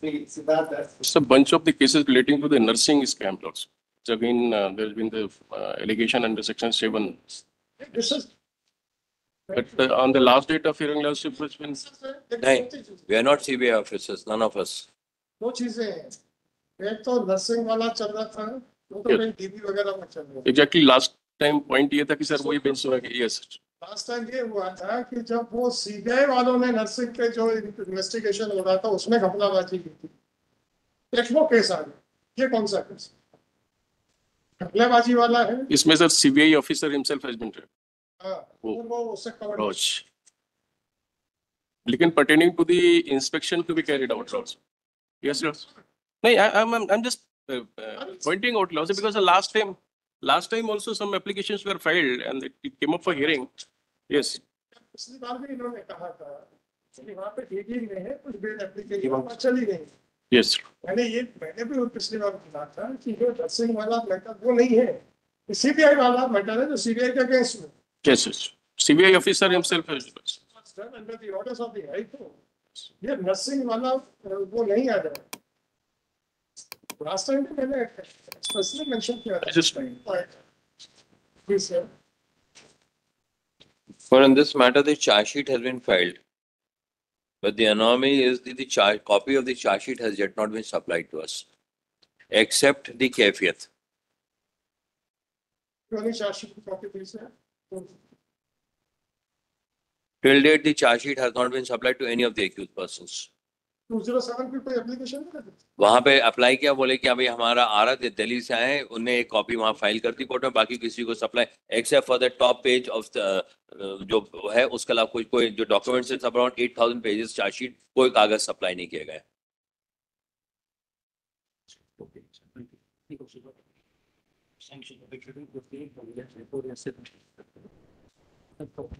It's a bunch of the cases relating to the nursing scam also. So again, there's been the allegation under Section 7. This is But on the last date of hearing last it's been नहीं, we are not CBI officers, none of us. दो चीजें हैं, एक तो nursing वाला चल रहा था, वो तो Yes. कहीं डीबी वगैरह में चल रहा था। exactly last time point ये था कि सर वही बेंच हुआ कि yes. लास्ट टाइम ये हुआ था कि जब वो सीबीआई वालों ने नर्सिंग के जो इन्वेस्टिगेशन हो रहा था उसमें घपलाबाजी की थी, एक वो केस आ गया। ये कौन सा केस घपलाबाजी वाला है? इसमें sir CBI officer himself has been tried. हाँ, वो उससे कवर Roach. लेकिन pertaining to the inspection to be carried out also. Yes, sir. No, I'm just pointing out also because the last time also some applications were filed and it came up for hearing. Yes. पिछली बार भी इन्होंने कहा था कि वहाँ पे DD में है कुछ बेल एप्लीकेशन चली नहीं। Yes. मैंने भी पिछली बार कहा था कि जो नर्सिंग वाला मैटर वो नहीं है, सीबीआई वाला मैटर है जो सीबीआई के अगेंस्ट में। Yes, yes. CBI officer himself has done under the orders of the High Court. ये नर्सिंग वाला वो नहीं आ रहा। लास्ट टाइम भी मैंने स्पेसिफिक मेंशन किया था। just Please, sir. For in this matter, the charge sheet has been filed, but the anomaly is the copy of the charge sheet has yet not been supplied to us, except the caveat. Only charge sheet copy, please, sir. Till date, the charge sheet has not been supplied to any of the accused persons. 207 पे कोई application नहीं है? वहां पे apply किया, बोले कि अभी हमारा आ रहा है, दिल्ली से आए, उन्हें एक कॉपी वहां फाइल कर दी कोर्ट में, बाकी किसी को supply except for the top page of जो है उसके अलावा कोई जो डॉक्यूमेंट्स है, अराउंड 8000 पेजेस चार्जशीट, कोई कागज सप्लाई नहीं किए गए।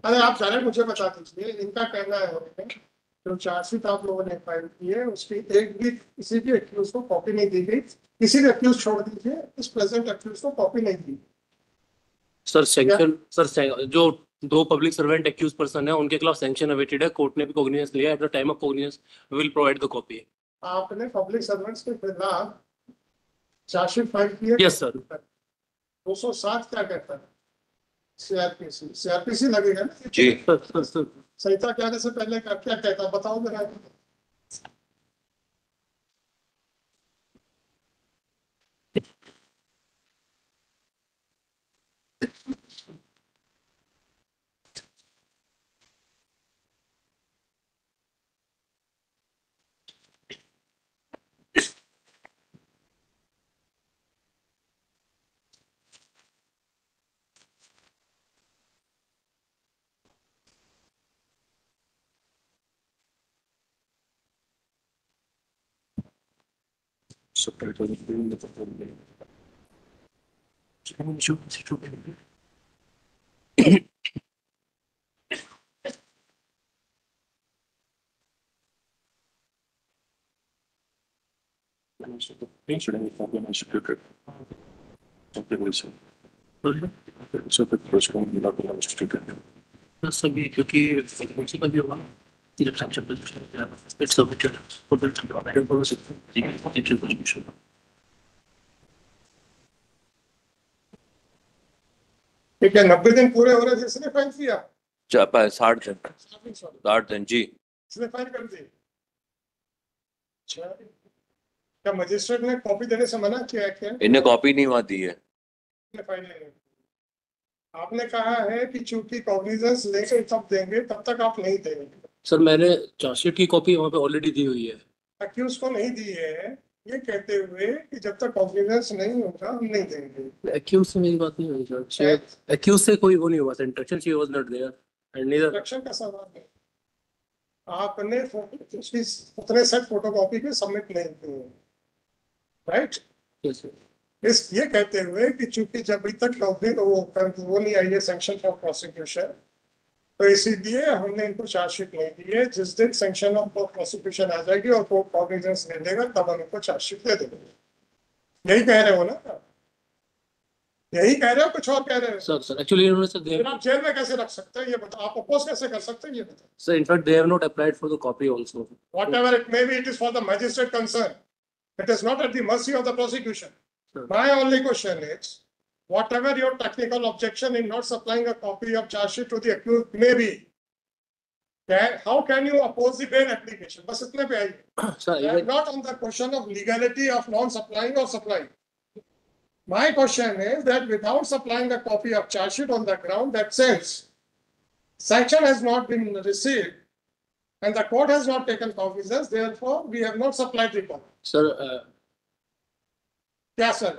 अरे आप सारे मुझे बता दीजिए, इनका कहना है जो चार्जशीट आप लोगों ने फाइल की है उसकी एक भी किसी भी एक्यूज को कॉपी नहीं दी गई, किसी भी एक्यूज छोड़ दीजिए, इस प्रेजेंट एक्यूज को कॉपी नहीं दी। सर सैंक्शन जो दो पब्लिक सर्वेंट एक्यूज पर्सन है उनके खिलाफ सैंक्शन अवेटेड है, कोर्ट ने भी कॉग्निजेंस लिया, at the time of cognizance we will provide the copy. आपने पब्लिक सर्वेंट्स के खिलाफ चार्जशीट फाइल की है? Yes sir. 207 क्या कहता है? सीआरपीसी लगेगा ना जी सर। संहिता के आने से पहले क्या कहता है बताओ जरा। सभी क्योंकि मुझे कभी होगा ठीक है, 90 दिन पूरे हो रहे थे, इसने फाइल किया 60 दिन 60 दिन जी इसने फाइल कर दी। क्या मजिस्ट्रेट ने कॉपी देने से मना किया है क्या? इन्हें कॉपी नहीं वहां दी है। फाइल नहीं, आपने कहा है कि चूंकि कॉग्निजेंस लेकर तब देंगे, तब तक आप नहीं देंगे। सर मैंने चार्जशीट की कॉपी वहाँ पे ऑलरेडी दी हुई है। एक्यूज को नहीं दी है ये कहते हुए कि जब तक कॉग्निजेंस नहीं होगा हम नहीं देंगे। एक्यूज से मेरी बात नहीं हुई सर, एक्यूज से कोई वो नहीं हुआ, instruction she was not there and neither instruction का सवाल है, आपने उतने सेट फोटोकॉपी के सबमिट नहीं किए, राइट? Yes sir. इस ये कहते हुए कि चूंकि जब अभी तक वो नहीं आई है सैंक्शन फॉर प्रोसिक्यूशन, तो इसीलिए हमने इनको चार्जशीट नहीं दी है। जिस दिन सैंक्शन ऑफ प्रोसिक्यूशन आ जाएगी और कोर्ट कॉग्निजेंस ले लेगा तब हम इनको चार्जशीट दे देंगे। यही कह रहे हो ना? यही कह रहे हो कुछ और कह रहे हो? Sir, actually, you know, sir, फिर आप जेल में कैसे रख सकते हो ये बताओ, आप अपोज कैसे कर सकते हो ये बताओ? sir, in fact, they have not applied for the copy also. Whatever it may be, it is for the magistrate concern. It is not at the mercy of the prosecution. Sure. My only question is, whatever your technical objection in not supplying a copy of charge sheet to the accused may be, how can you oppose the bail application? बस इतने पे आइए. Sir, I am even, not on the question of legality of non-supplying or supplying. My question is that without supplying a copy of charge sheet on the ground that says sanction has not been received and the court has not taken cognizance, therefore we have not supplied the copy. sir, Yes, sir.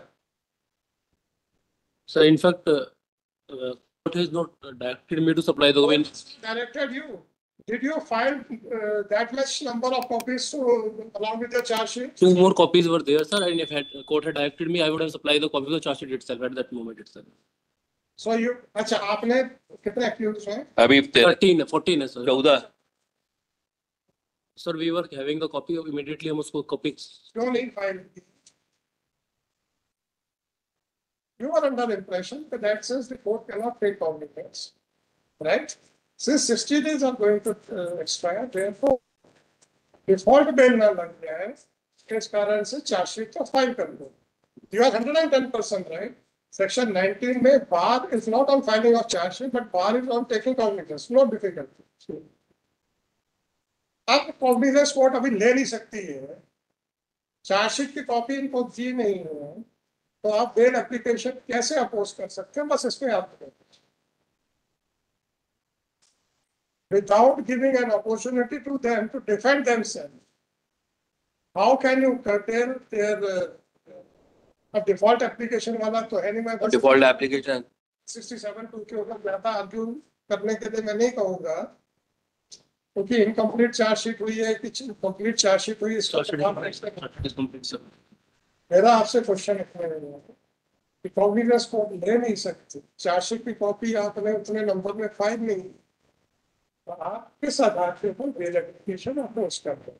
sir, in fact, court has not directed me to supply the copy. Directed you. Did you file that much number of copies to, along with the charge sheet? 2 more copies were there, sir, and if court had directed me, I would have supplied the copy of the charge sheet itself at that moment itself. So you, अच्छा आपने कितने accused हैं? अभी 14 है, sir. 14 Sir, we were having the copy of immediately हम उसको copy. क्यों नहीं file की? You are under the impression that that says the court cannot take cognizance, right? Since 60 days are going to expire, therefore, default bail ना लग जाए, इस कारण से charge sheet तो file कर दो. You are 110% right. Section 19 में bar is not on filing of charge sheet, but bar is on taking cognizance. No difficulty. अब cognizance court अभी ले नहीं सकती है. चार्ज शीट की कॉपी इनको दी नहीं है, तो आप बेल एप्लीकेशन कैसे अपोज कर सकते हैं? बस इसमें आप without giving an opportunity to them to defend themselves, how can you curtail their अब डिफॉल्ट एप्लीकेशन वाला तो है नहीं. मैं बस डिफॉल्ट एप्लीकेशन 67(2) के ऊपर ज्यादा आर्ग्यू करने के लिए मैं नहीं कहूंगा, क्योंकि इनकम्प्लीट चार्ज शीट हुई है कि कंप्लीट चार्ज शीट हुई है. मेरा आपसे क्वेश्चन इतना है कि कॉग्निजेंस को ले नहीं सकते, चार्ज शीट की कॉपी आपने उतने नंबर में फाइल नहीं, तो आप किस आधार के ऊपर बेल एप्लीकेशन अप्रोच करते हैं?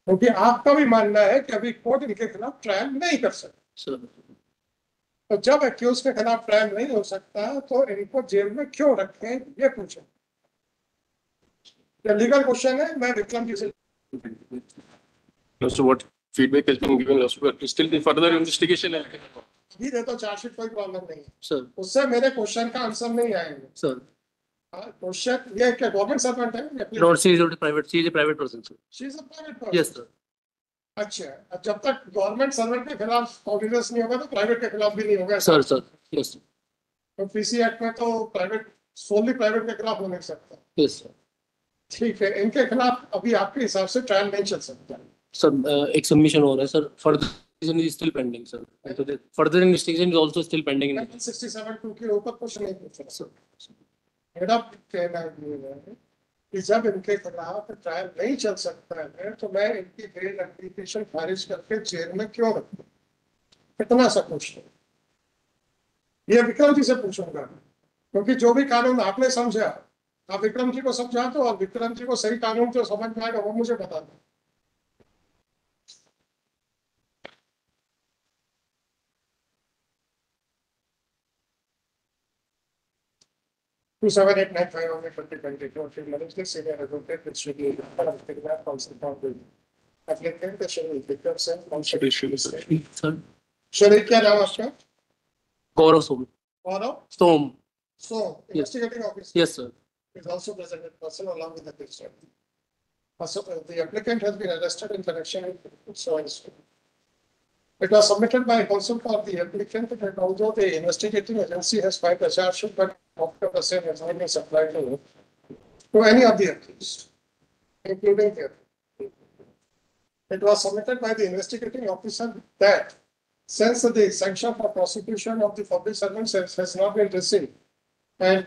क्योंकि आपका भी मानना है कि अभी कोर्ट इनके खिलाफ ट्रायल नहीं कर सकता. Sir, तो जब एक्यूज के खिलाफ ट्रायल नहीं हो सकता तो इनको जेल में क्यों रखें, ये पूछे. ये लीगल क्वेश्चन है. मैं विक्रम जी से So what feedback has been given also, but still the further investigation है. भी दे तो चार्जशीट कोई प्रॉब्लम नहीं है, sir, उससे मेरे क्वेश्चन का आंसर नहीं आएगा. sir. क्वेश्चन ये क्या गवर्नमेंट सर्वेंट है? No, she is a private person, sir. She is a private person. Yes, sir. अच्छा, जब तक गवर्नमेंट सर्वेंट के खिलाफ कॉग्निजेंस नहीं होगा तो प्राइवेट के खिलाफ भी नहीं होगा. Sir, sir. Yes, sir. तो पीसी एक्ट में तो प्राइवेट सोनली प्राइवेट के खिलाफ हो नहीं सकता. Yes, sir. ठीक है, इनके खिलाफ अभी आपके हिसाब से ट्रायल नहीं चल सकता. Sir, एक submission हो रहा है, sir. Further investigation is still pending, sir. Further investigation is also still pending. 67(2) के ऊपर कुछ नहीं पूछ रहा. Sir. मेरा कहना ये है कि जब इनके खिलाफ ट्रायल नहीं चल सकता है तो मैं इनकी बेल एप्लीकेशन खारिज करके जेल में क्यों रखूं? इतना सा पूछते. ये विक्रम जी से पूछूंगा, क्योंकि जो भी कानून आपने समझा आप विक्रम जी को समझा दो, और विक्रम जी को सही कानून जो समझ में आएगा वो मुझे बता दो. Two 7895 of 2022 managed the senior advocate which should be applicant the Shariq Vikram Singh. Sir. Shariq क्या नाम है आपका? Gaurav Som. Gaurav. Som. So Yes. investigating officer Yes, sir. is also present in person along with the prisoner. Also, the applicant has been arrested in connection with so and so. It was submitted by counsel for the applicant that although the investigating agency has filed a charge sheet, but after the same has not been supplied to any of the accused, including the applicant. It was submitted by the investigating officer that since the sanction for prosecution of the public servants has not been received, and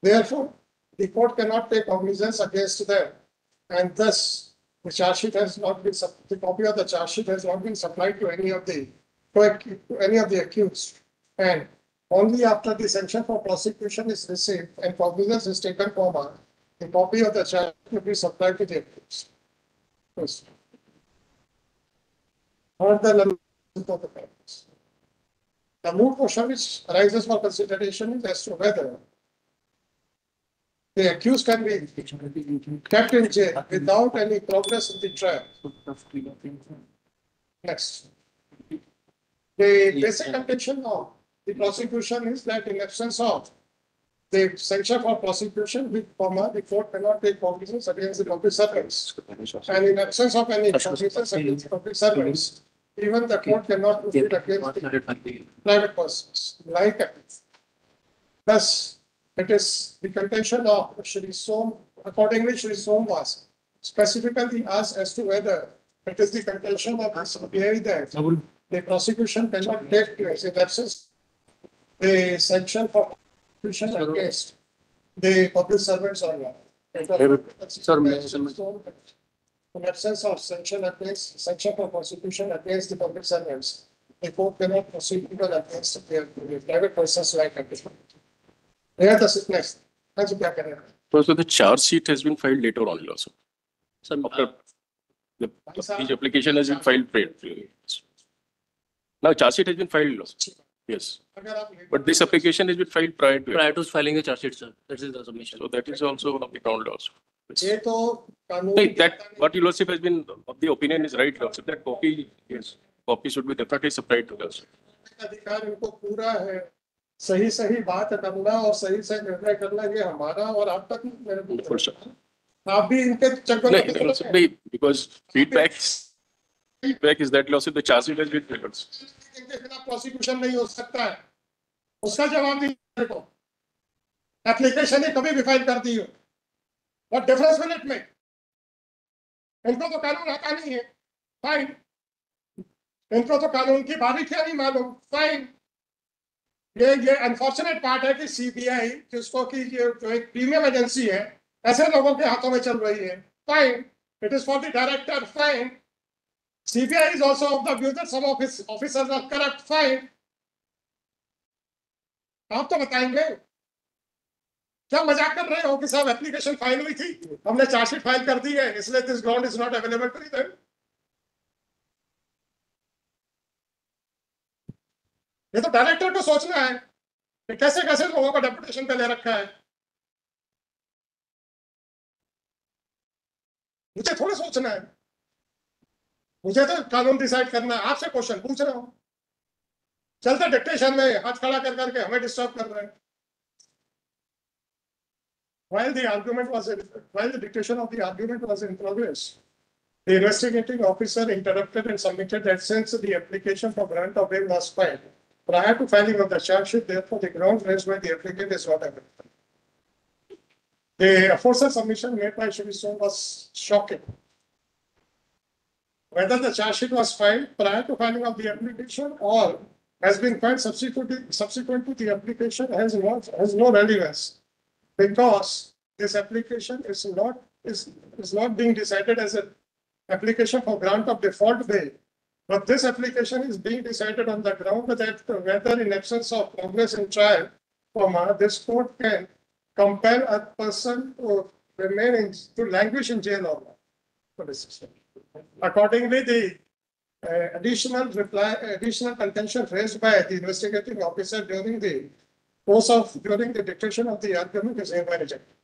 therefore the court cannot take cognizance against them, and thus the charge sheet has not been, the copy of the charge sheet has not been supplied to any of the accused, and only after the sanction for prosecution is received and cognizance is taken from her, the copy of the charge sheet will be supplied to the accused. Yes. Or the of the facts. The moot question which arises for consideration is as to whether the accused can be kept in jail without any progress in the trial. Next. The basic contention of the prosecution is that in absence of the sanction for prosecution, the court cannot take cognizance against the public servants. And in absence of any cognizance against public servants, even the court cannot proceed against the private persons. Like it. Thus, it is the contention of Shri Som, accordingly Shri Som was specifically asked as to whether it is the contention of the CBI that the prosecution cannot take place in absence the sanction for prosecution against the public servants or not. In absence of sanction for prosecution against the public servants, the court cannot proceed even against the private persons like this. Here the sickness. So the charge sheet has been filed later on also. Sir, After each application has been filed prior. Now charge sheet has been filed also. Yes. But this application has been filed prior to it. prior to filing the charge sheet, sir, that is the submission. So that is also one of the ground laws. ये तो Hey, that what your lordship has been of the opinion is right, lordship. That copy, yes, copy should be definitely supplied to us. अधिकार इनको पूरा है सही सही बात करना और सही सही निर्णय करना ये हमारा और आपका मेरे For sure. आप भी इनके चक्कर में No, lordship, no, because feedback is that lordship the charge sheet has been filed. इनके खिलाफ प्रोसिक्यूशन नहीं हो सकता है उसका जवाब दीजिए को एप्लीकेशन ही कभी भी फाइल कर दी हो what difference will it make इनको तो कानून आता नहीं है फाइन इनको तो कानून की बारीकियां नहीं मालूम फाइन ये अनफॉर्चुनेट पार्ट है कि सीबीआई जिसको कि ये जो एक प्रीमियम एजेंसी है ऐसे लोगों के हाथों में चल रही है fine it is for the director fine CBI is also of the view that some of his officers are corrupt. Fine. आप तो बताएंगे क्या मजाक कर रहे हो कि साहब एप्लीकेशन फाइल हुई थी हमने चार्जशीट फाइल कर दी है इसलिए this ground is not available to them ये तो डायरेक्टर को सोचना है कि कैसे कैसे लोगों को डेपुटेशन पे ले रखा है मुझे थोड़ा सोचना है मुझे तो कानून डिसाइड करना है आपसे क्वेश्चन पूछ रहा हूं चलते डिक्टेशन में हाथ खड़ा कर करके हमें डिस्टर्ब कर रहे हैं while the dictation of the argument was in progress the investigating officer interrupted and submitted that since the application for grant of bail was filed prior to filing of the charge sheet therefore the ground raised by the applicant is not available. The aforesaid submission made by Shri Som was shocking. Whether the charge sheet was filed prior to filing of the application or has been filed subsequent to the application has no relevance because this application is not being decided as an application for grant of default bail, but this application is being decided on the ground that whether in absence of progress in trial, this court can compel a person to remain to languish in jail or not. Accordingly, the additional contention raised by the investigating officer during the dictation of the argument is hereby rejected.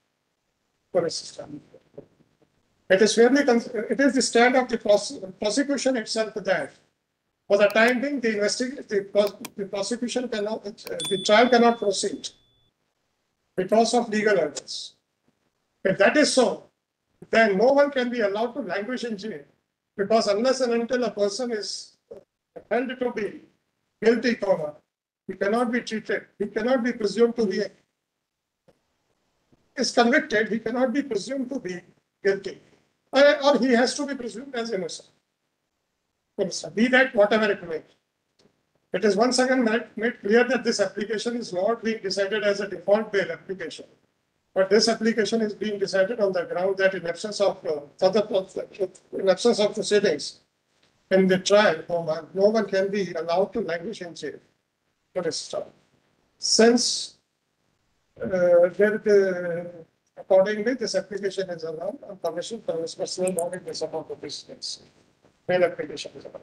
It is the stand of the prosecution itself that for the time being the prosecution cannot the trial cannot proceed because of legal hurdles. If that is so, then no one can be allowed to languish in jail because unless and until a person is held to be guilty, he cannot be treated, he cannot be presumed to be is convicted, he cannot be presumed to be guilty, or he has to be presumed as innocent. Be that whatever it may. It is once again made clear that this application is not being decided as a default bail application. But this application is being decided on the ground that in absence of proceedings in the trial, no one can be allowed to languish in jail. Since accordingly, this application is allowed on permission for his personal knowledge and some of the proceedings. Bail application is allowed.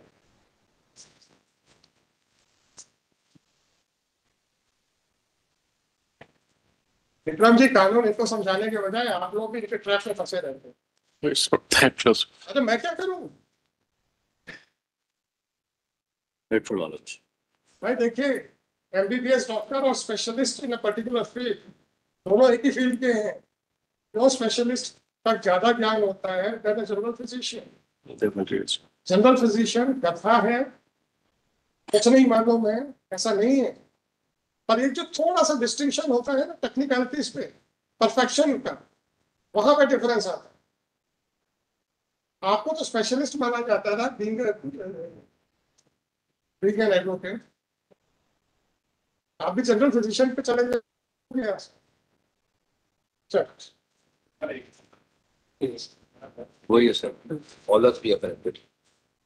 Vikram ji, कानून इनको समझाने के बजाय आप लोग भी इनके trap में फंसे रहते हैं। It's not that close. अरे मैं क्या करूं Grateful knowledge. भाई? देखिए, एमबीबीएस डॉक्टर और specialist in a particular field दोनों एक ही फील्ड के हैं। जो स्पेशलिस्ट तक ज्यादा ज्ञान होता है than general physician. Definitely is. General physician गधा है, कुछ नहीं मालूम है, ऐसा नहीं है। पर एक जो थोड़ा सा डिस्टिंक्शन होता है ना टेक्निकलिटीज पे, परफेक्शन का, वहां पे डिफरेंस आता है। आपको तो स्पेशलिस्ट माना जाता है ना, बीइंग एन एडवोकेट। आप भी जनरल फिजिशियन पे चले जाएंगे। चल वही है sir, all us be affected.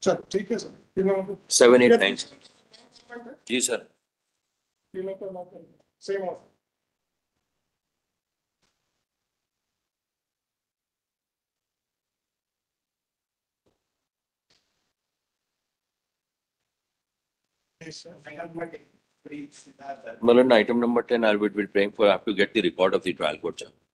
चल ठीक है सर, तीनों को 7, 8, 9. जी सर. तीनों को same offer. Malan, item number 10, I will be praying for, I have to get the record of the trial court, sir.